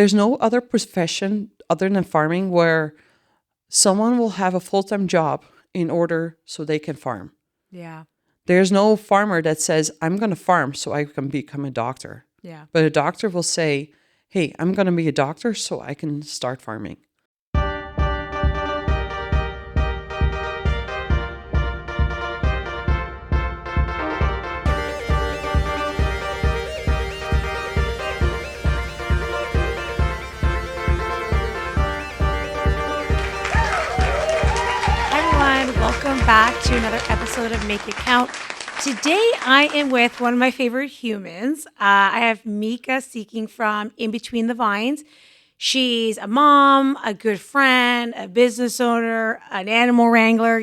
there's no other profession other than farming where someone will have a full-time job in order so they can farm. Yeah. There's no farmer that says, I'm going to farm so I can become a doctor. Yeah. But a doctor will say, hey, I'm going to be a doctor so I can start farming. Welcome back to another episode of Make It Count. Today, I am with one of my favorite humans. I have Mieke Sikking from In Between the Vines. She's a mom, a good friend, a business owner, an animal wrangler,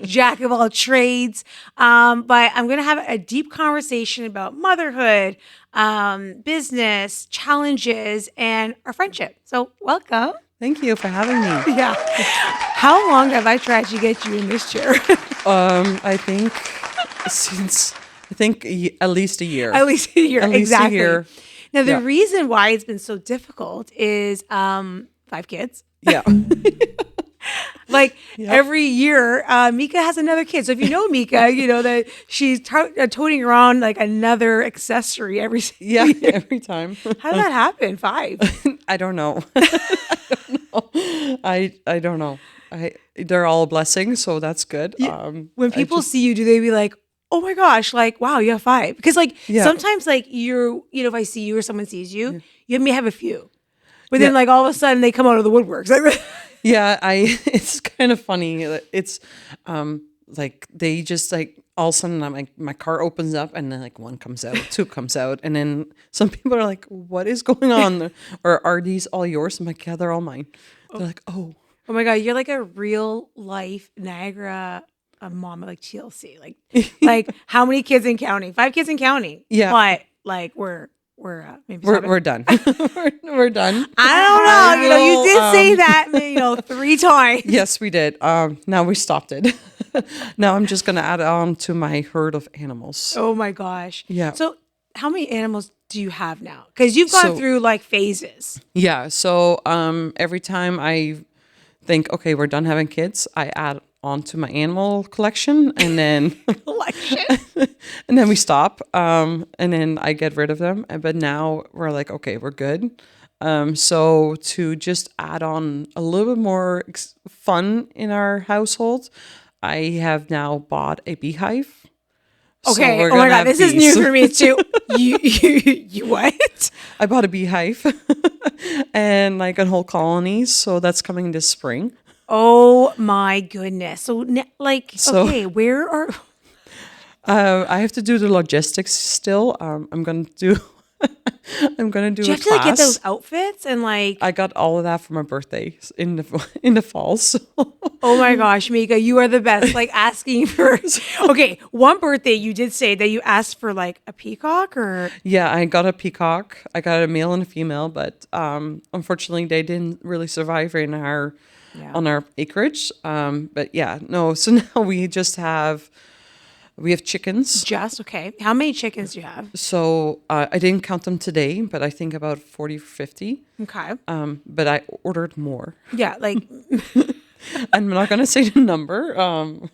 jack of all trades. But I'm going to have a deep conversation about motherhood, business, challenges, and our friendship. So welcome. Thank you for having me. Yeah. How long have I tried to get you in this chair? I think at least a year. At least a year, At least exactly. a year. Now, the reason why it's been so difficult is 5 kids. Yeah. Every year, Mieke has another kid. So if you know Mieke, you know that she's toting around like another accessory every year. Every time. How did that happen? 5? I don't know. I don't know. They're all a blessing, so that's good. When people see you, do they be like, oh my gosh, like, wow, you have 5? Because sometimes like if I see you or someone sees you, you may have a few. But then like all of a sudden they come out of the woodworks. Yeah, it's kind of funny. It's like they just like all of a sudden I'm like my car opens up and then like 1 comes out, 2 comes out, and then some people are like, what is going on? Or are these all yours? I'm like, yeah, they're all mine. They're like, oh my God, you're like a real life Niagara mom, like TLC. Like how many kids in counting? 5 kids in counting. Yeah. But like we're maybe 7. we're done. we're done. I don't know. You did say that 3 times. Yes, we did. Now we stopped it. Now I'm just gonna add on to my herd of animals. Oh my gosh. Yeah. So how many animals do you have now? Because you've gone through like phases. Yeah. So every time I think, okay, we're done having kids, I add on to my animal collection, and then and then we stop. And then I get rid of them. But now we're like, okay, we're good. So to just add on a little bit more fun in our household, I have now bought a beehive. Okay. So oh my God, this is new for me too. You what? I bought a beehive and like a whole colony. So that's coming this spring. Oh my goodness. So okay, where are... I have to do the logistics still. I'm going to do do you have to like get those outfits and like... I got all of that for my birthday in the fall. So. Oh my gosh, Mieke, you are the best. Like asking for... Okay, one birthday you did say that you asked for like a peacock or... Yeah, I got a peacock. I got a male and a female, but unfortunately they didn't really survive on our acreage. But yeah, no. So now we have chickens. Just okay. How many chickens do you have? So I didn't count them today, but I think about 40 or 50. Okay. But I ordered more. Yeah, like I'm not going to say the number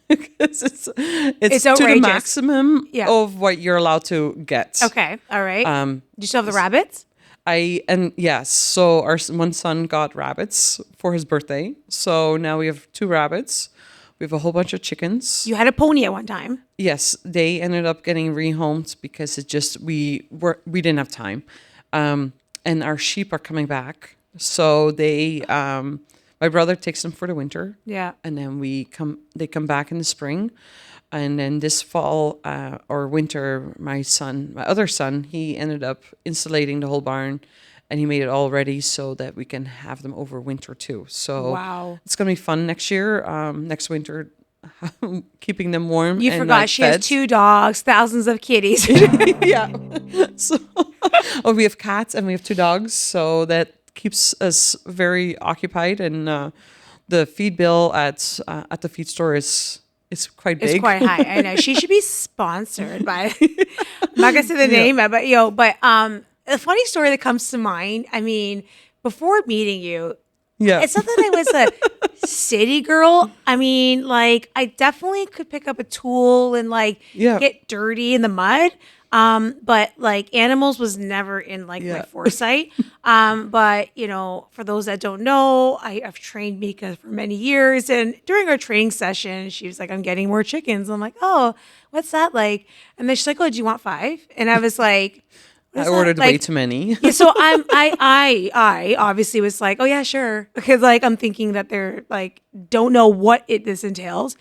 because it's to the maximum of what you're allowed to get. Okay. All right. Do you still have the rabbits? Yes. So our one son got rabbits for his birthday. So now we have 2 rabbits. We have a whole bunch of chickens. You had a pony at one time. Yes, they ended up getting rehomed because we didn't have time, and our sheep are coming back. So my brother takes them for the winter. Yeah, and then they come back in the spring, and then this fall or winter, my other son, he ended up insulating the whole barn. And he made it all ready so that we can have them over winter too. So wow, it's going to be fun next year. Next winter, keeping them warm. You forgot she has 2 dogs, thousands of kitties. Yeah. So we have cats and we have 2 dogs. So that keeps us very occupied. And the feed bill at the feed store is quite big. It's quite high. I know. She should be sponsored by, I'm not going to say the name, but a funny story that comes to mind. I mean, before meeting you, Yeah. it's not that I was a city girl. I mean, like, I definitely could pick up a tool and like Yeah. get dirty in the mud. But like animals was never in like my Yeah. foresight. But you know, for those that don't know, I've trained Mieke for many years, and during our training session, she was like, "I'm getting more chickens." I'm like, "Oh, what's that like?" And then she's like, "Oh, do you want 5?" And I was like, "What I is that?" ordered way Like, too many. yeah, so I obviously was like, oh yeah, sure, because like I'm thinking that they're like don't know what this entails.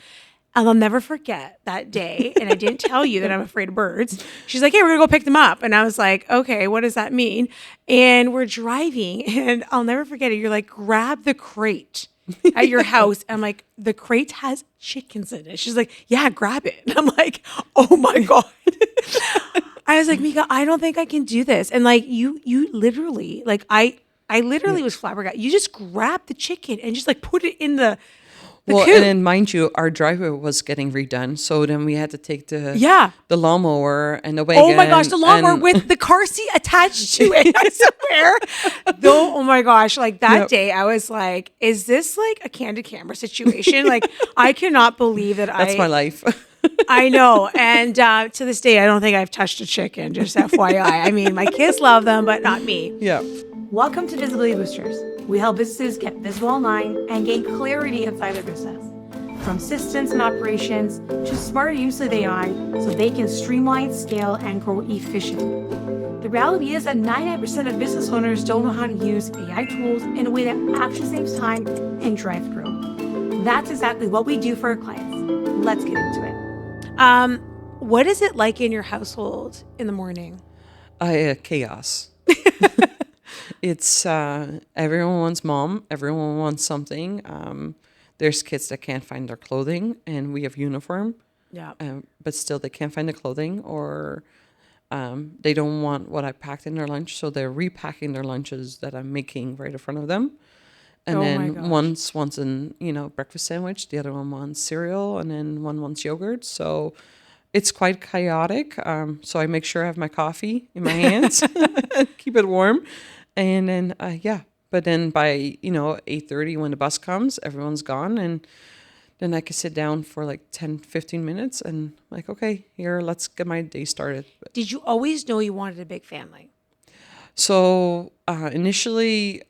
And I'll never forget that day. And I didn't tell you that I'm afraid of birds. She's like, hey, we're gonna go pick them up. And I was like, okay, what does that mean? And we're driving, and I'll never forget it. You're like, grab the crate at your house. I'm like, the crate has chickens in it. She's like, yeah, grab it. And I'm like, oh my God. I was like, Mieke, I don't think I can do this. And like you literally, like I literally was flabbergasted. You just grabbed the chicken and just like put it in the Well, coop. and then mind you, our driveway was getting redone, so then we had to take Yeah. the lawnmower and the wagon. Oh my gosh, the lawnmower and- with the car seat attached to it. I swear. Though, oh my gosh, like that Yep. day, I was like, is this like a candid camera situation? Like, I cannot believe that That's my life. I know. And to this day, I don't think I've touched a chicken, just FYI. I mean, my kids love them, but not me. Yeah. Welcome to Visibility Boosters. We help businesses get visible online and gain clarity inside their business. From systems and operations to smarter use of AI so they can streamline, scale, and grow efficiently. The reality is that 99% of business owners don't know how to use AI tools in a way that actually saves time and drives growth. That's exactly what we do for our clients. Let's get into it. What is it like in your household in the morning? Chaos. It's everyone wants mom. Everyone wants something. There's kids that can't find their clothing, and we have uniform. Yeah. But still they can't find the clothing, or they don't want what I packed in their lunch, so they're repacking their lunches that I'm making right in front of them. And Oh my then gosh. one wants an breakfast sandwich, the other one wants cereal, and then one wants yogurt. So it's quite chaotic. So I make sure I have my coffee in my hands, keep it warm, and then But then by 8:30 when the bus comes, everyone's gone, and then I can sit down for like 10, 15 minutes and like, okay, here, let's get my day started. Did you always know you wanted a big family? So initially,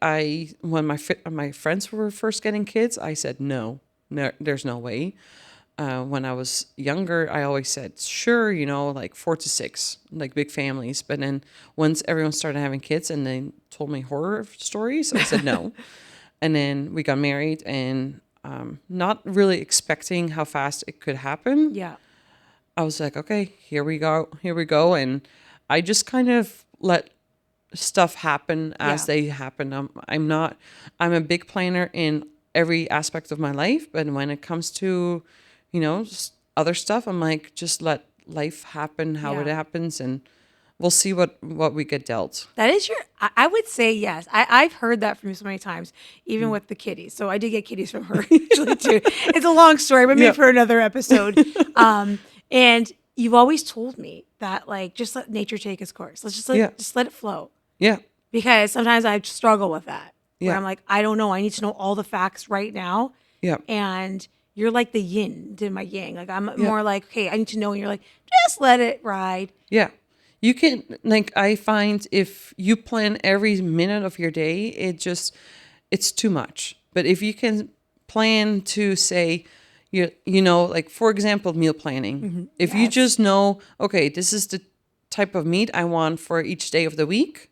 when my friends were first getting kids, I said no, there's no way. When I was younger, I always said sure, like 4 to 6, like big families. But then once everyone started having kids and they told me horror stories, I said no. And then we got married, and not really expecting how fast it could happen. Yeah. I was like, okay, here we go, and I just kind of let stuff happen as Yeah. they happen. I'm a big planner in every aspect of my life, but when it comes to, other stuff, I'm like, just let life happen how it Yeah. happens, and we'll see what we get dealt. That is I would say yes. I've heard that from you so many times, even with the kitties. So I did get kitties from her actually too. It's a long story, but maybe Yeah. for another episode. And you've always told me that like, just let nature take its course. Let's just let it flow. Yeah. Because sometimes I struggle with that. Where Yeah. I'm like, I don't know. I need to know all the facts right now. Yeah. And you're like the yin to my yang. Like I'm Yeah. more like, okay, I need to know. And you're like, just let it ride. Yeah. You can, like, I find if you plan every minute of your day, it's too much. But if you can plan to say, like, for example, meal planning. If you Yes. just know, okay, this is the type of meat I want for each day of the week.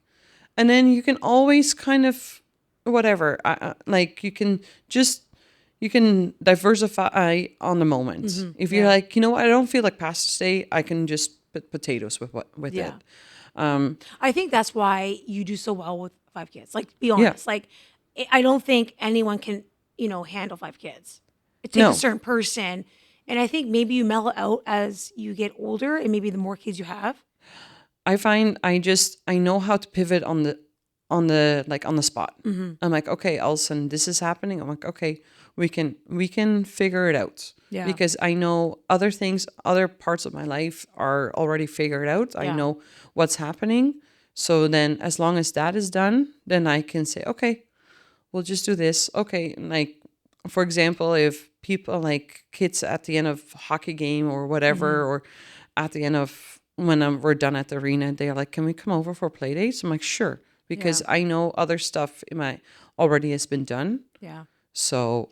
And then you can always kind of, whatever, like you can diversify on the moment. If you're Yeah. like, I don't feel like pasta today, I can just put potatoes with Yeah. it. I think that's why you do so well with 5 kids. Like, be honest. Like, I don't think anyone can, handle 5 kids. It takes No. a certain person. And I think maybe you mellow out as you get older and maybe the more kids you have. I find I know how to pivot on the spot. I'm like, okay, all of a sudden this is happening. I'm like, okay, we can figure it out. Yeah. Because I know other parts of my life are already figured out. I Yeah. know what's happening. So then as long as that is done, then I can say, okay, we'll just do this. Okay. Like, for example, if people like kids at the end of hockey game or whatever, or at the end of when we're done at the arena, they're like, can we come over for play dates? I'm like, sure. Because I know other stuff in my already has been done. Yeah. So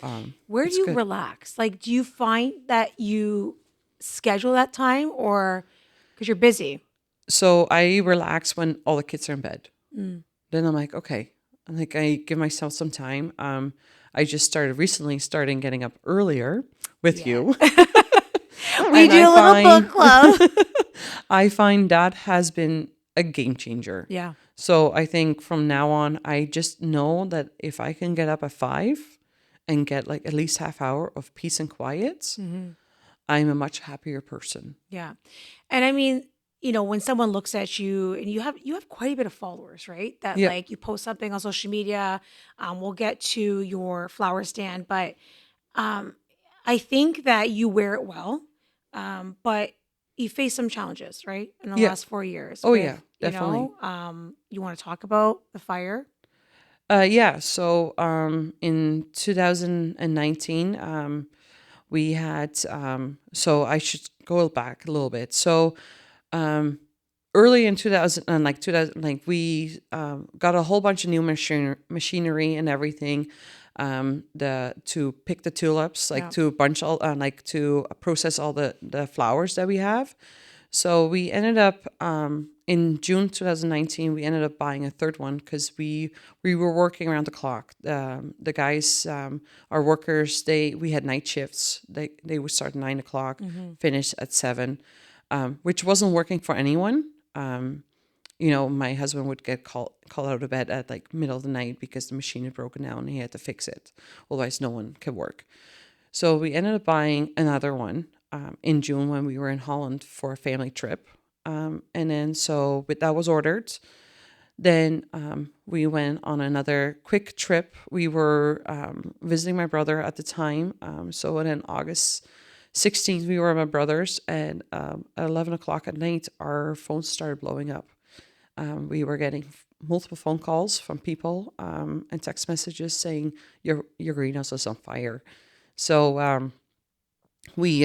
Where do it's you good. relax? Like, do you find that you schedule that time or because you're busy? So I relax when all the kids are in bed. Then I'm like, okay. I'm like, I give myself some time. I just started recently starting getting up earlier with Yeah. you. We And do a little book club. I find that has been a game changer. Yeah. So I think from now on, I just know that if I can get up at 5 and get like at least half hour of peace and quiet, I'm a much happier person. Yeah. And I mean, you know, when someone looks at you and you have quite a bit of followers, right? That Yeah. like you post something on social media. We'll get to your flower stand, but um, I think that you wear it well. But you face some challenges, right? In the Yeah. last 4 years Oh, with, yeah, definitely. you want to talk about the fire? Yeah. So in 2019, we had, so I should go back a little bit. So early in 2000, and like 2000, like we got a whole bunch of new machinery and everything, to pick the tulips, like Yeah. to bunch all, like to process all the flowers that we have. So we ended up in June 2019. We ended up buying a third one because we were working around the clock. The guys, our workers, we had night shifts. They would start at 9 o'clock, finish at 7, which wasn't working for anyone. My husband would get called out of bed at like middle of the night because the machine had broken down and he had to fix it. Otherwise, no one could work. So we ended up buying another one in June when we were in Holland for a family trip. And then that was ordered. Then we went on another quick trip. We were visiting my brother at the time. So in August 16th, we were at my brother's, and at 11 o'clock at night, our phones started blowing up. We were getting multiple phone calls from people and text messages saying your greenhouse is on fire. So we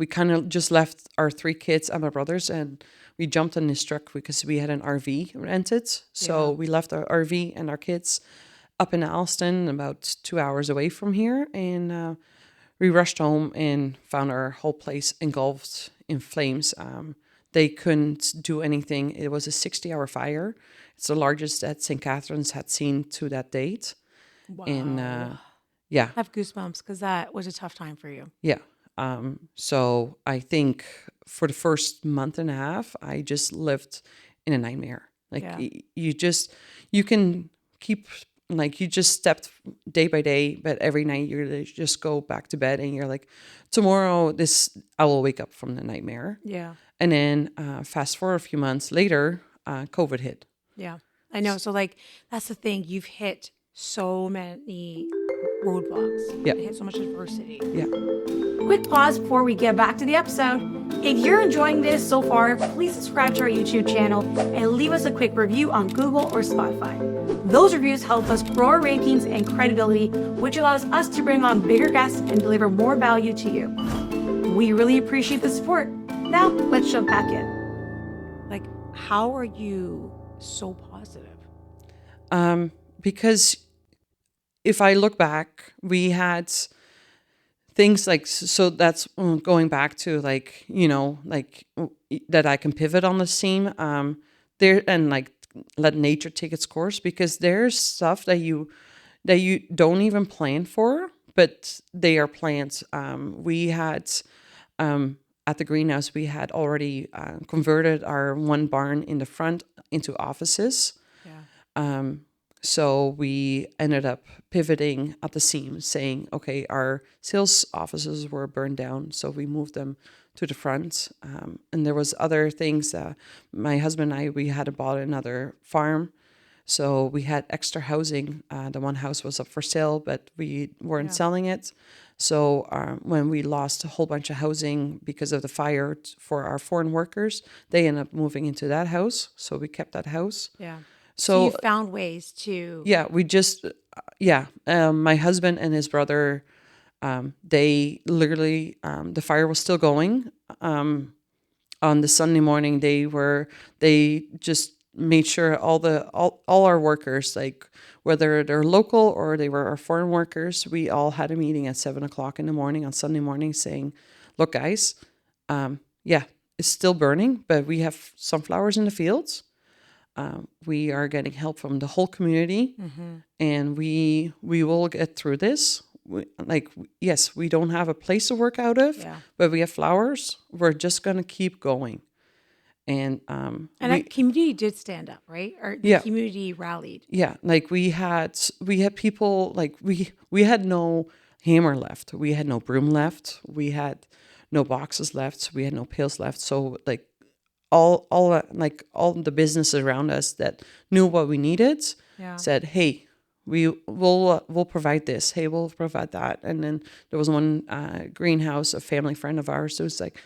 kind of just left our 3 kids and my brothers, and we jumped in this truck because we had an RV rented. So Yeah. we left our RV and our kids up in Alston, about 2 hours away from here, and we rushed home and found our whole place engulfed in flames. They couldn't do anything. It was a 60-hour fire. It's the largest that St. Catherine's had seen to that date. Wow. And yeah, I have goosebumps because that was a tough time for you. yeah. So I think for the first month and a half, I just lived in a nightmare. Like Yeah. you can keep, like, you just stepped day by day, but every night you just go back to bed and you're like, tomorrow I will wake up from the nightmare. Yeah. And then fast forward a few months later, COVID hit. Yeah. I know. So like that's the thing. You've hit so many roadblocks. Yeah. You hit so much adversity. Yeah. Quick pause before we get back to the episode. If you're enjoying this so far, please subscribe to our YouTube channel and leave us a quick review on Google or Spotify. Those reviews help us grow our rankings and credibility, which allows us to bring on bigger guests and deliver more value to you. We really appreciate the support. Now, let's jump back in. Like, how are you so positive? Because if I look back, we had things like, so that's going back to like, like that I can pivot on the seam there and like let nature take its course, because there's stuff that you don't even plan for, but they are planned. We had at the greenhouse, we had already converted our one barn in the front into offices. Yeah. So we ended up pivoting at the seam, saying, okay, our sales offices were burned down, so we moved them to the front. And there was other things. My husband and I, we had bought another farm, So we had extra housing. The one house was up for sale, but we weren't selling it. So when we lost a whole bunch of housing because of the fire for our foreign workers, they ended up moving into that house. So we kept that house. Yeah. So you So found ways to. yeah, we just my husband and his brother, they literally the fire was still going. On the Sunday morning, they just made sure all our workers, like whether they're local or they were our foreign workers, we all had a meeting at 7 o'clock in the morning on Sunday morning saying, look guys, yeah, it's still burning, but we have sunflowers in the fields. We are getting help from the whole community, and we will get through this. Yes, we don't have a place to work out of, but we have flowers. We're just gonna keep going, and that community did stand up, right? Or the community rallied. Yeah, like we had people, like we had no hammer left, we had no broom left, we had no boxes left, we had no pails left. So like all the businesses around us that knew what we needed said, hey, we'll provide this, hey, we'll provide that. And then there was one greenhouse, a family friend of ours, who was like,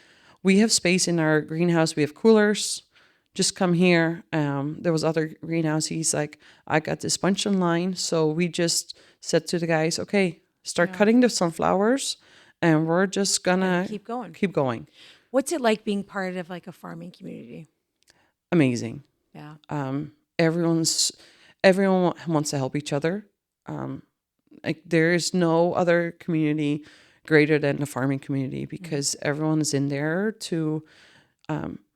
we have space in our greenhouse, we have coolers, just come here. There was other greenhouse, he's like, I got this bunch in line. So we just said to the guys, okay, start cutting the sunflowers, and we're just gonna keep going. What's it like being part of like a farming community? Amazing. Yeah. Everyone wants to help each other. Like there is no other community greater than the farming community, because everyone is in there to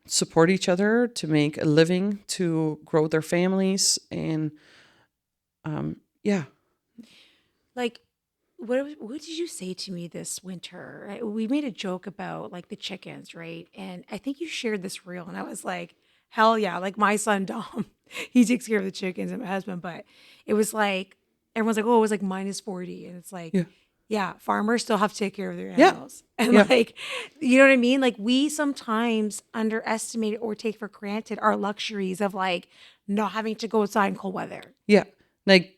support each other, to make a living, to grow their families, and Like, what did you say to me this winter? We made a joke about like the chickens, right? And I think you shared this reel, and I was like, hell yeah! Like my son Dom, he takes care of the chickens, and my husband. But it was like everyone's like, oh, it was like -40, and it's like, yeah, farmers still have to take care of their animals, and like, you know what I mean? Like we sometimes underestimate or take for granted our luxuries of like not having to go outside in cold weather. Yeah, like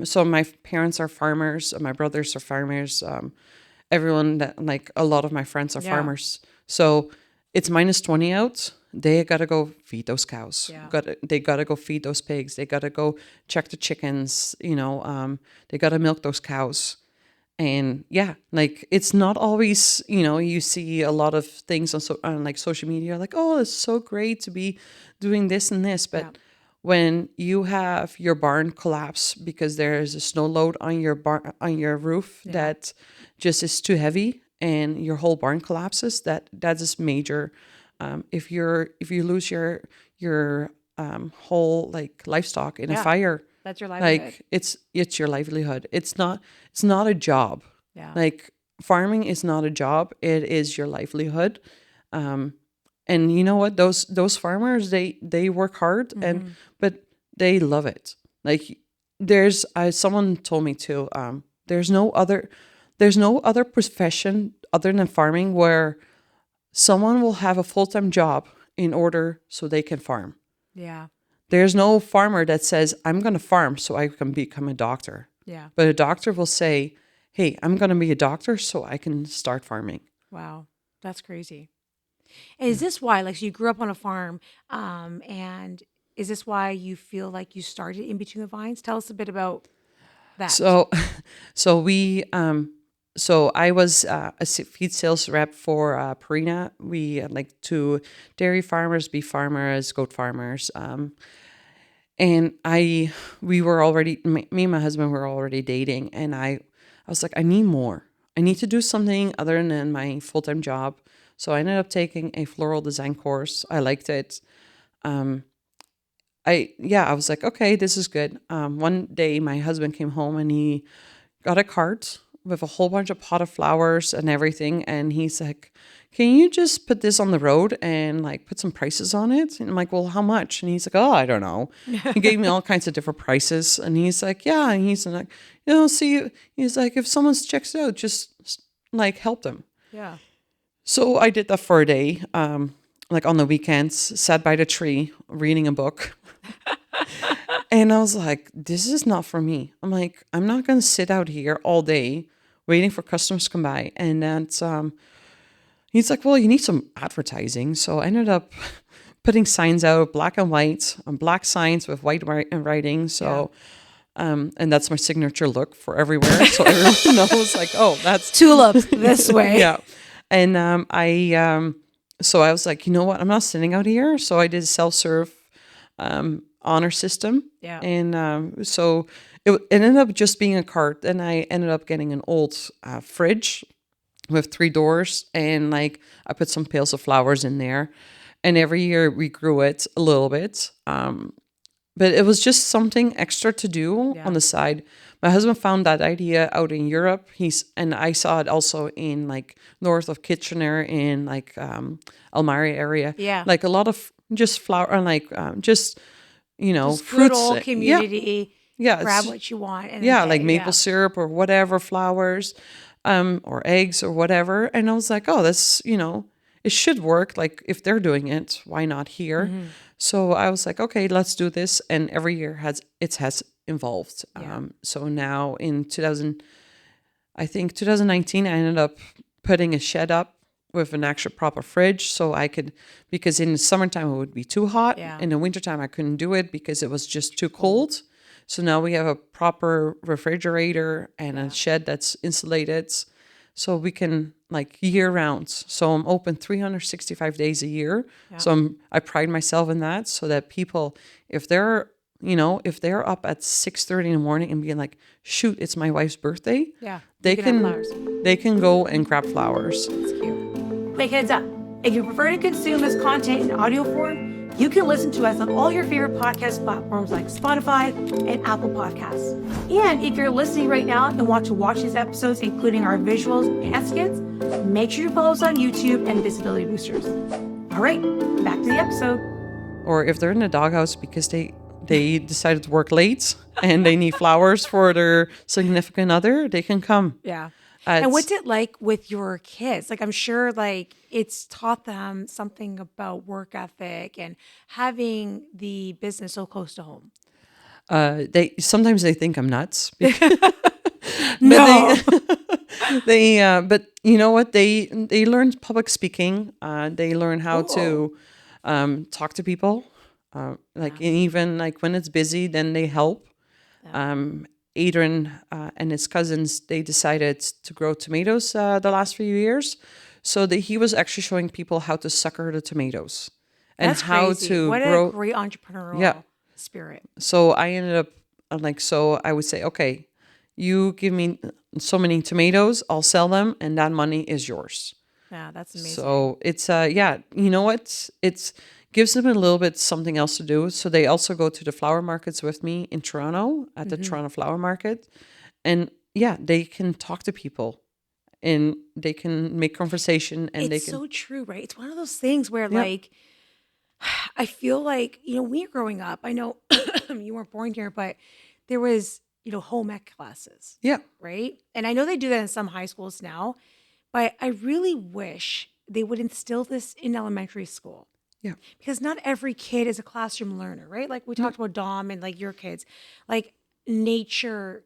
so my parents are farmers, my brothers are farmers, everyone that, like a lot of my friends are farmers. So it's -20 out. They gotta go feed those cows. They gotta go feed those pigs. They gotta go check the chickens. They gotta milk those cows. And like it's not always, you see a lot of things on like social media, like, oh, it's so great to be doing this and this, but when you have your barn collapse because there's a snow load on your barn, on your roof, that just is too heavy, and your whole barn collapses, that is major. If you lose your whole like livestock in a fire, that's your livelihood. like it's your livelihood. It's not a job. Yeah. Like farming is not a job. It is your livelihood. And you know what? Those farmers, they work hard, but they love it. Like someone told me too. There's no other profession other than farming where someone will have a full-time job in order so they can farm. Yeah. There's no farmer that says, I'm going to farm so I can become a doctor. Yeah. But a doctor will say, hey, I'm going to be a doctor so I can start farming. Wow. That's crazy. And is this why, like, so you grew up on a farm, and is this why you feel like you started In Between the Vines? Tell us a bit about that. So I was a feed sales rep for Purina. We had like 2 dairy farmers, beef farmers, goat farmers. And we were already, me and my husband were already dating. And I was like, I need more. I need to do something other than my full-time job. So I ended up taking a floral design course. I liked it. I was like, okay, this is good. One day my husband came home and he got a cart with a whole bunch of potted flowers and everything. And he's like, can you just put this on the road and like put some prices on it? And I'm like, well, how much? And he's like, oh, I don't know. He gave me all kinds of different prices. And he's like, yeah. And he's like, see, he's like, if someone checks it out, just like help them. Yeah. So I did that for a day, like on the weekends, sat by the tree reading a book. And I was like, this is not for me. I'm like, I'm not going to sit out here all day waiting for customers to come by. And that's, he's like, well, you need some advertising. So I ended up putting signs out, black and white, on black signs with white writing. So, and that's my signature look for everywhere. So everyone knows, like, oh, that's Tulips this way. yeah. And so I was like, you know what? I'm not sitting out here. So I did self-serve honor system. Yeah. And so it ended up just being a cart. And I ended up getting an old fridge with 3 doors, and like I put some pails of flowers in there. And every year we grew it a little bit. But it was just something extra to do on the side. My husband found that idea out in Europe. And I saw it also in like north of Kitchener, in like Elmira area. Yeah. Like a lot of just flower and like just Just fruits. good old community. Yeah. Grab what you want. And Yeah, then like pay. maple syrup or whatever, flowers, or eggs or whatever. And I was like, oh, that's, it should work. Like if they're doing it, why not here? Mm-hmm. So I was like, okay, let's do this. And every year has evolved. So now in 2019, I ended up putting a shed up with an actual proper fridge, so I could, because in the summertime it would be too hot. Yeah. In the wintertime I couldn't do it because it was just too cold. So now we have a proper refrigerator and a shed that's insulated, so we can like year round. So I'm open 365 days a year. So I pride myself in that, so that people, if they're up at 6:30 in the morning and being like, shoot, it's my wife's birthday. Yeah. They You can have flowers. they can go and grab flowers. It's cute. Quick heads up. If you prefer to consume this content in audio form, you can listen to us on all your favorite podcast platforms like Spotify and Apple Podcasts. And if you're listening right now and want to watch these episodes, including our visuals and skits, make sure you follow us on YouTube and Visibility Boosters. All right, back to the episode. Or if they're in the doghouse because they decided to work late and they need flowers for their significant other, they can come. Yeah. And what's it like with your kids? Like, I'm sure like it's taught them something about work ethic and having the business so close to home. They sometimes think I'm nuts. No. But you know what? They learn public speaking. They learn how to talk to people. Even like when it's busy, then they help. Adrian and his cousins, they decided to grow tomatoes the last few years. So that he was actually showing people how to sucker the tomatoes and That's how crazy. to What grow. a great entrepreneurial spirit. So I ended up so I would say, okay, you give me so many tomatoes, I'll sell them, and that money is yours. Yeah, that's amazing. So it's you know what? It's gives them a little bit something else to do. So they also go to the flower markets with me in Toronto at the Toronto Flower Market. And they can talk to people and they can make conversation and It's so true, right? It's one of those things where like, I feel like, when you're growing up, I know you weren't born here, but there was, home ec classes. Yeah. Right. And I know they do that in some high schools now, but I really wish they would instill this in elementary school. Yeah. Because not every kid is a classroom learner, right? Like we talked about Dom and like your kids, like nature,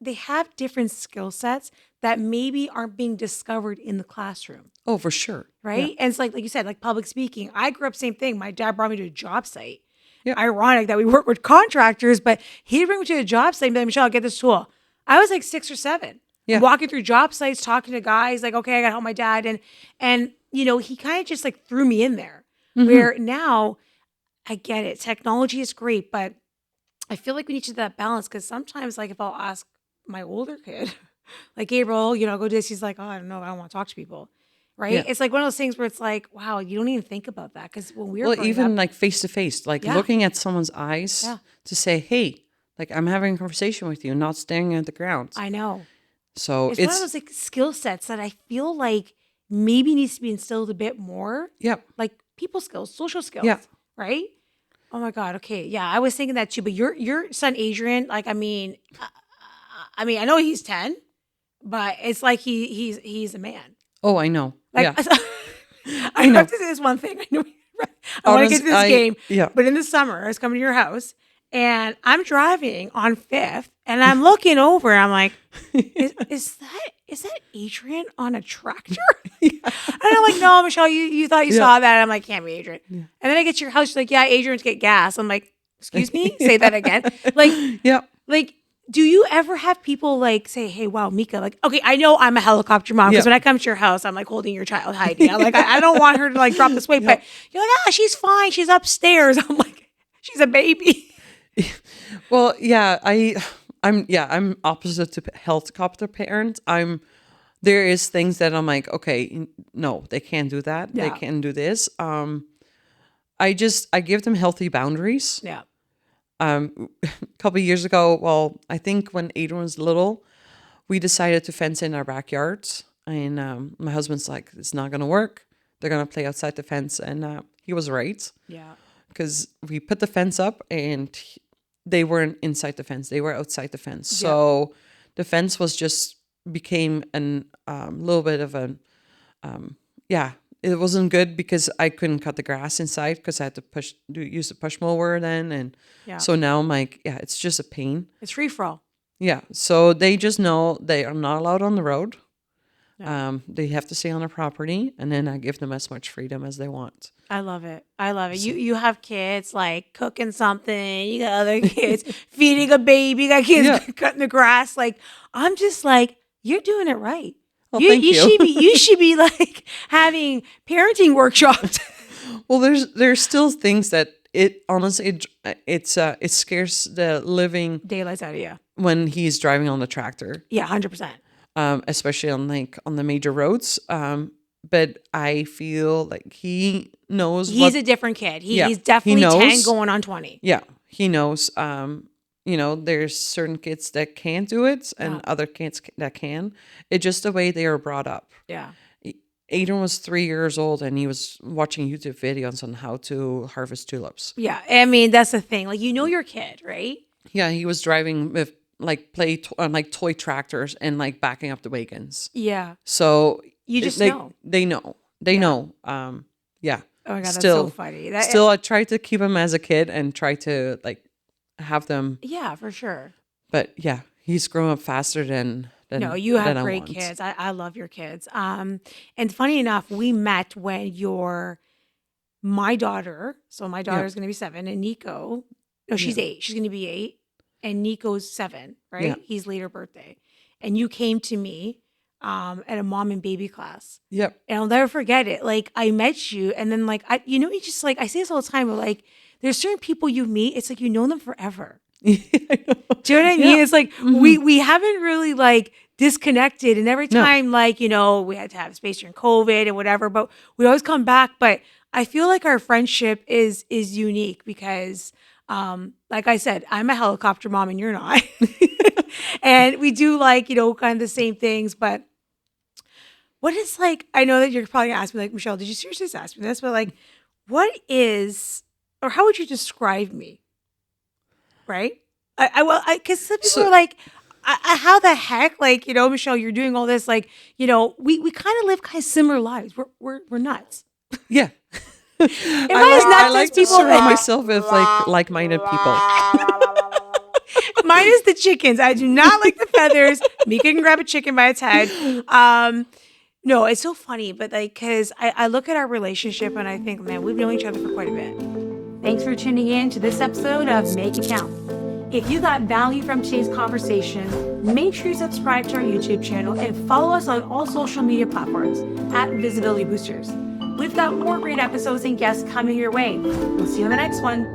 they have different skill sets that maybe aren't being discovered in the classroom. Oh, for sure. Right. Yeah. And it's like you said, like public speaking. I grew up, same thing. My dad brought me to a job site. Yeah. Ironic that we work with contractors, but he'd bring me to a job site and be like, Michelle, get this tool. I was like 6 or 7. Yeah. Walking through job sites, talking to guys, like, okay, I gotta help my dad. And he kind of just like threw me in there. Where now I get it. Technology is great, but I feel like we need to do that balance because sometimes, like, if I'll ask my older kid, like Gabriel, go do this, he's like, oh, I don't know, I don't want to talk to people, right? Yeah. It's like one of those things where it's like, wow, you don't even think about that because when we were growing even up, like face to face, like looking at someone's eyes to say, hey, like I'm having a conversation with you, not staring at the ground. I know. So it's one of those like skill sets that I feel like maybe needs to be instilled a bit more. Yeah. Like people skills, social skills, right? Oh my God. Okay. Yeah. I was thinking that too, but your son, Adrian, like, I mean, I know he's 10, but it's like he's a man. Oh, I know. Like, I know. have to say this one thing. I know I want to get to this game. Yeah. But in the summer, I was coming to your house And I'm driving on 5th and I'm looking over and I'm like, is that Adrian on a tractor? And I'm like, no, Michelle, you thought you saw that. And I'm like, can't be Adrian. Yeah. And then I get to your house. She's like, yeah, Adrian's get gas. I'm like, excuse me? Say that again. Like, like, do you ever have people like say, hey, wow, Mieke, like, okay, I know I'm a helicopter mom because when I come to your house, I'm like holding your child, Heidi. I'm like, I don't want her to like drop this weight, but you're like, she's fine. She's upstairs. I'm like, she's a baby. Well, yeah, I'm opposite to helicopter parents. There is things that I'm like, okay, no, they can't do that. Yeah. They can't do this. I give them healthy boundaries. Yeah. A couple of years ago, well, I think when Adrian was little, we decided to fence in our backyards. And my husband's like, it's not going to work. They're going to play outside the fence. And he was right. Yeah. Because we put the fence up and they weren't inside the fence. They were outside the fence. So the fence became a little bit of it wasn't good because I couldn't cut the grass inside because I had to use the push mower then. And so now I'm like, it's just a pain. It's free for all. Yeah. So they just know they are not allowed on the road. Yeah. They have to stay on their property, and then I give them as much freedom as they want. I love it. So, you have kids like cooking something. You got other kids feeding a baby. You got kids cutting the grass. Like, I'm just like, you're doing it right. Well, thank you. You should be like having parenting workshops. Well, there's still things that it honestly it scares the living daylights out of you when he's driving on the tractor. Yeah, 100%. Especially on the major roads. But I feel like he knows. He's a different kid. He's definitely 10 going on 20. Yeah, he knows. There's certain kids that can't do it and other kids that can. It's just the way they are brought up. Yeah. Adrian was 3 years old and he was watching YouTube videos on how to harvest tulips. Yeah. I mean, that's the thing. Like, your kid, right? Yeah. He was driving with like toy tractors and like backing up the wagons. Yeah. So you just know. They know. They know. Yeah. Oh my God, that's so funny. I try to keep him as a kid and try to like have them. Yeah, for sure. But yeah, he's growing up faster than no, you have great kids. I love your kids. And funny enough, we met when my daughter, so my daughter's going to be 7, and Nico, no, she's 8. She's going to be 8, and Nico's 7, right? Yeah. He's later birthday. And you came to me at a mom and baby class. Yep. And I'll never forget it. Like, I met you, and then like, you just like, I say this all the time, but like, there's certain people you meet, it's like you know them forever. Do you know what I mean? Yeah. It's like we haven't really like disconnected, and every time like we had to have space during COVID and whatever, but we always come back. But I feel like our friendship is unique because, like I said, I'm a helicopter mom and you're not, and we do like kind of the same things. But what is like? I know that you're probably gonna ask me like, Michelle, did you seriously just ask me this? But like, what is, or how would you describe me? Right? Because some people are like, how the heck? Like, Michelle, you're doing all this. Like, we kind of live kind of similar lives. We're nuts. Yeah. I like to surround myself with like-minded people. Mine is the chickens. I do not like the feathers. Mieke can grab a chicken by its head. No, it's so funny, but like, because I look at our relationship and I think, man, we've known each other for quite a bit. Thanks for tuning in to this episode of Make It Count. If you got value from today's conversation, make sure you subscribe to our YouTube channel and follow us on all social media platforms at Visibility Boosters. We've got more great episodes and guests coming your way. We'll see you on the next one.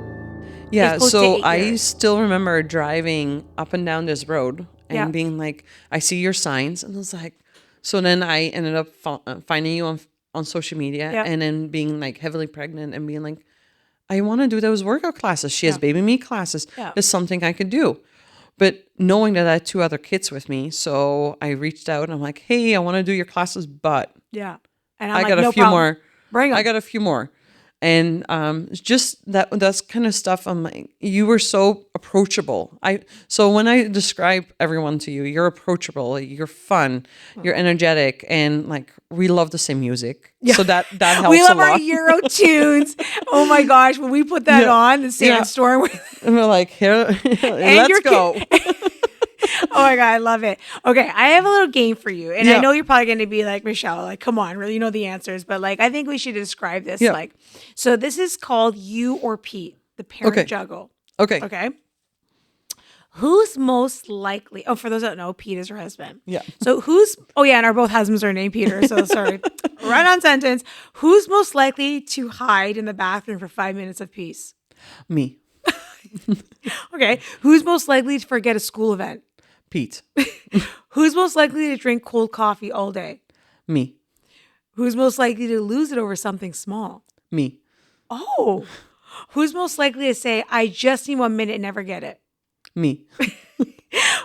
Yeah, so I still remember driving up and down this road and being like, I see your signs. And I was like, so then I ended up finding you on social media and then being like heavily pregnant and being like, I want to do those workout classes. She has baby me classes. Yeah. It's something I could do. But knowing that I had 2 other kids with me, so I reached out and I'm like, hey, I want to do your classes, but and I got a few more. Bring them. I got a few more. And it's just that's kind of stuff. I'm like, you were so approachable. So when I describe everyone to you, you're approachable, you're fun, you're energetic, and like we love the same music. Yeah. So that helps we love a lot. our Euro tunes. Oh my gosh, when we put that on the Sandstorm, and we're like, here, let's go. Oh my God, I love it. Okay, I have a little game for you. And I know you're probably going to be like, Michelle, like, come on, really know the answers. But like, I think we should describe this. Yeah. Like, so this is called You or Pete, the parent juggle. Okay. Okay. Who's most likely, for those that don't know, Pete is her husband. Yeah. So and our both husbands are named Peter. So sorry. Right on sentence. Who's most likely to hide in the bathroom for 5 minutes of peace? Me. Okay. Who's most likely to forget a school event? Pete. Who's most likely to drink cold coffee all day? Me. Who's most likely to lose it over something small? Me. Oh. Who's most likely to say, I just need 1 minute and never get it? Me.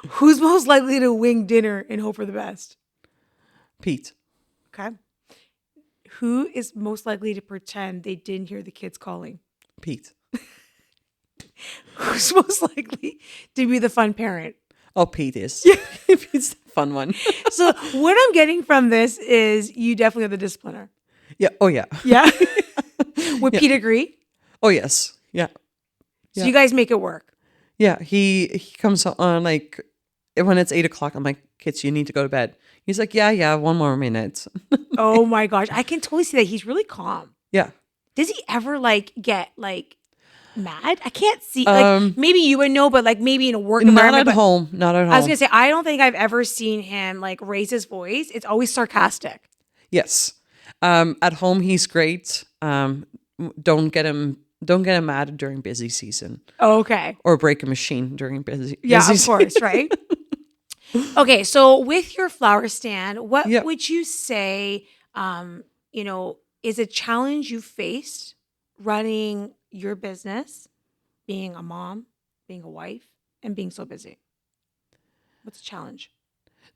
Who's most likely to wing dinner and hope for the best? Pete. Okay. Who is most likely to pretend they didn't hear the kids calling? Pete. Who's most likely to be the fun parent? Oh, Pete is. Yeah. Pete's the fun one. So what I'm getting from this is you definitely are the discipliner. Yeah. Oh, yeah. Yeah. Would Pete agree? Oh, yes. Yeah. So you guys make it work. Yeah. He comes on like when it's 8:00. I'm like, kids, you need to go to bed. He's like, yeah, 1 more minute. Oh my gosh. I can totally see that. He's really calm. Yeah. Does he ever like get like mad? I can't see. Like maybe you would know, but like maybe in a work environment. Not at home. I was gonna say I don't think I've ever seen him like raise his voice. It's always sarcastic. Yes. At home he's great. Don't get him mad during busy season. Oh, okay. Or break a machine during busy of season. course, right? Okay, so with your flower stand, what would you say? Is a challenge you faced running your business, being a mom, being a wife, and being so busy? What's a challenge?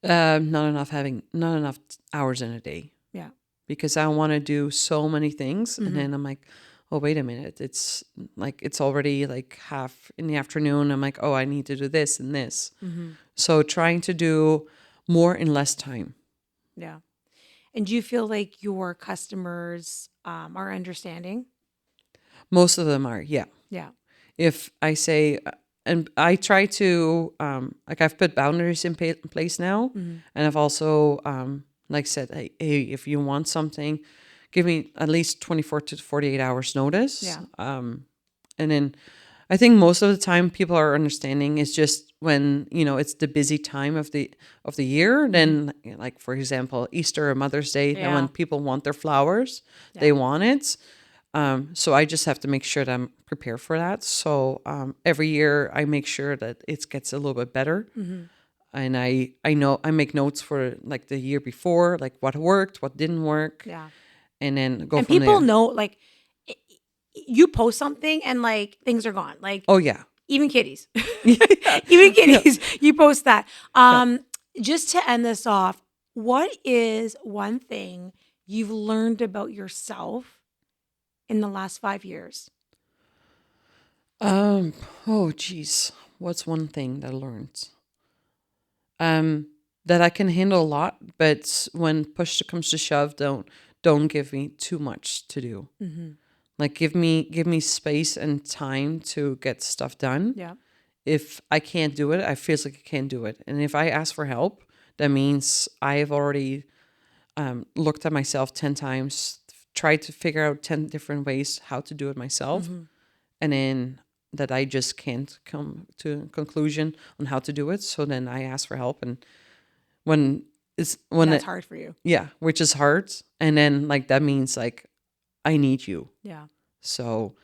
Not enough hours in a day. Yeah. Because I want to do so many things. And then I'm like, oh, wait a minute. It's like, it's already like half in the afternoon. I'm like, oh, I need to do this and this. So trying to do more in less time. Yeah. And do you feel like your customers are understanding? Most of them are, yeah. Yeah. If I say, and I try to, I've put boundaries in place now. And I've also, like said, hey, if you want something, give me at least 24 to 48 hours notice. Yeah. And then I think most of the time people are understanding. It's just when, it's the busy time of the year. Then, like, for example, Easter or Mother's Day, then when people want their flowers, they want it. So I just have to make sure that I'm prepared for that. So every year I make sure that it gets a little bit better. And I know I make notes for like the year before, like what worked, what didn't work. Yeah. And then go and from there. And people know, like, you post something and like things are gone. Like, oh yeah. Even kitties. Even kitties. You post that. Just to end this off, what is one thing you've learned about yourself in the last 5 years? Oh geez. What's one thing that I learned? That I can handle a lot, but when push comes to shove, don't give me too much to do. Like give me space and time to get stuff done. Yeah. If I can't do it, I feel like I can't do it. And if I ask for help, that means I have already looked at myself 10 times, tried to figure out 10 different ways how to do it myself. And then that I just can't come to a conclusion on how to do it. So then I ask for help. And when that's hard for you. Yeah, which is hard. And then like that means like I need you. Yeah. So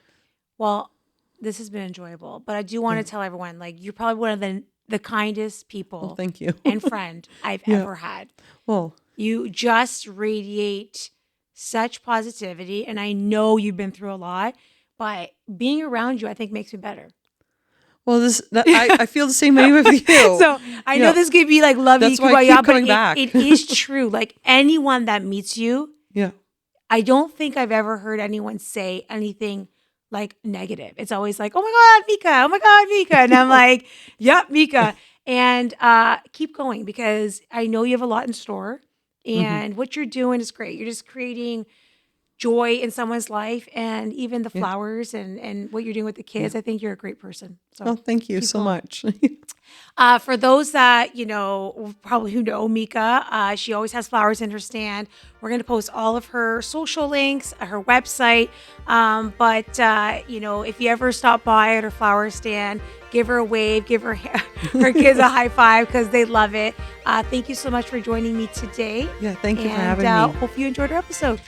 well, this has been enjoyable, but I do want to tell everyone, like, you're probably one of the kindest people. Well, thank you. And friend I've ever had. Well, you just radiate such positivity, and I know you've been through a lot, but being around you, I think, makes me better. Well, I feel the same way with you. So I know this could be like lovey that's why I keep coming but back. It is true. Like anyone that meets you, I don't think I've ever heard anyone say anything like negative. It's always like, oh my God, Mieke, oh my God, Mieke. And I'm like, yep, Mieke. And keep going, because I know you have a lot in store, and what you're doing is great. You're just creating joy in someone's life, and even the Yeah. flowers and what you're doing with the kids. I think you're a great person. So Oh, thank you keep so going. much. For those that, probably who know Mieke, she always has flowers in her stand. We're going to post all of her social links, her website. But if you ever stop by at her flower stand, give her a wave, give her her kids a high five, because they love it. Thank you so much for joining me today. Yeah, thank you for and having me. hope you enjoyed our episode.